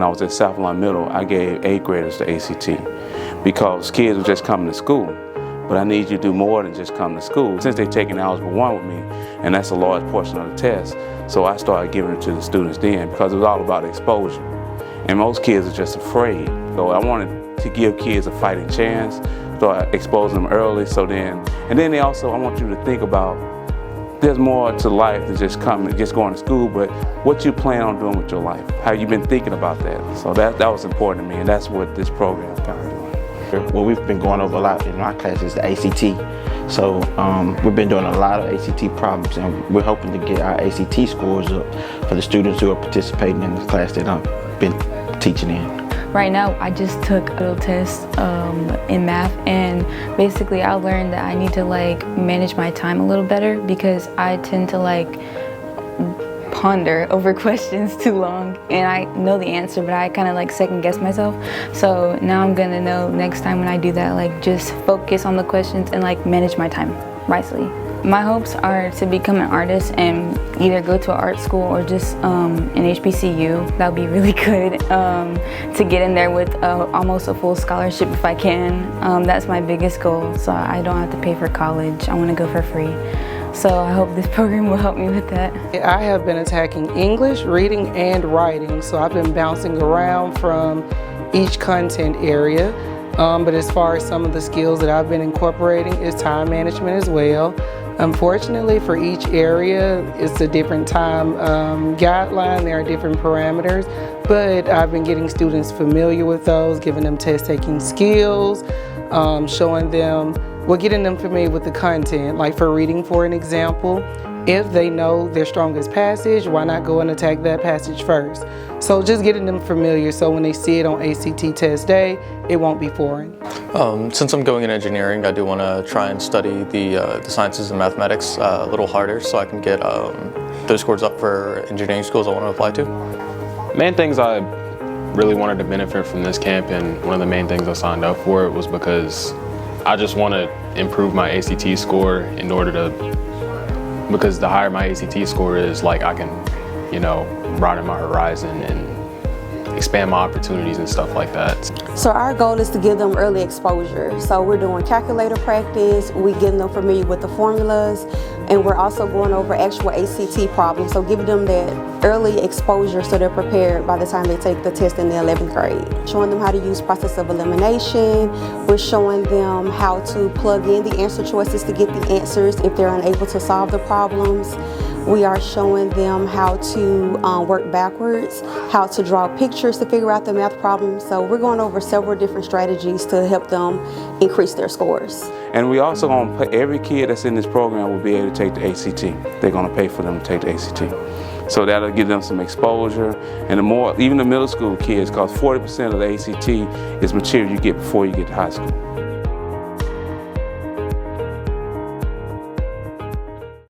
when I was at South Lawn Middle, I gave 8th graders the ACT because kids were just coming to school. But I need you to do more than just come to school. Since they're taking Algebra 1 with me, and that's a large portion of the test, so I started giving it to the students then because it was all about exposure. And most kids are just afraid. So I wanted to give kids a fighting chance, start exposing them early, and then I want you to think about there's more to life than just going to school, but what you plan on doing with your life, how you've been thinking about that. So that was important to me, and that's what this program is kind of doing. What we've been going over a lot in my class is the ACT. So we've been doing a lot of ACT problems, and we're hoping to get our ACT scores up for the students who are participating in the class that I've been teaching in. Right now, I just took a little test in math, and basically I learned that I need to manage my time a little better because I tend to ponder over questions too long, and I know the answer, but I kind of second guess myself. So now I'm gonna know next time when I do that, just focus on the questions and manage my time wisely. My hopes are to become an artist and either go to an art school or just an HBCU. That would be really good to get in there with almost a full scholarship if I can. That's my biggest goal, so I don't have to pay for college. I want to go for free. So I hope this program will help me with that. I have been attacking English, reading, and writing, so I've been bouncing around from each content area. But as far as some of the skills that I've been incorporating is time management as well. Unfortunately, for each area, it's a different time guideline. There are different parameters, but I've been getting students familiar with those, giving them test-taking skills, showing them, getting them familiar with the content. Like for reading, for an example, if they know their strongest passage, why not go and attack that passage first? So just getting them familiar so when they see it on ACT test day, it won't be foreign. Since I'm going in engineering, I do want to try and study the sciences and mathematics a little harder so I can get those scores up for engineering schools I want to apply to. Main things I really wanted to benefit from this camp, and one of the main things I signed up for it was because I just want to improve my ACT score because the higher my ACT score is, I can, broaden my horizon and expand my opportunities and stuff like that. So our goal is to give them early exposure. So we're doing calculator practice, we're getting them familiar with the formulas, and we're also going over actual ACT problems. So giving them that early exposure so they're prepared by the time they take the test in the 11th grade. Showing them how to use process of elimination. We're showing them how to plug in the answer choices to get the answers if they're unable to solve the problems. We are showing them how to work backwards, how to draw pictures to figure out the math problems. So we're going over several different strategies to help them increase their scores. And we also going to pay every kid that's in this program will be able to take the ACT. They're going to pay for them to take the ACT. So that'll give them some exposure, and even the middle school kids, because 40% of the ACT is material you get before you get to high school.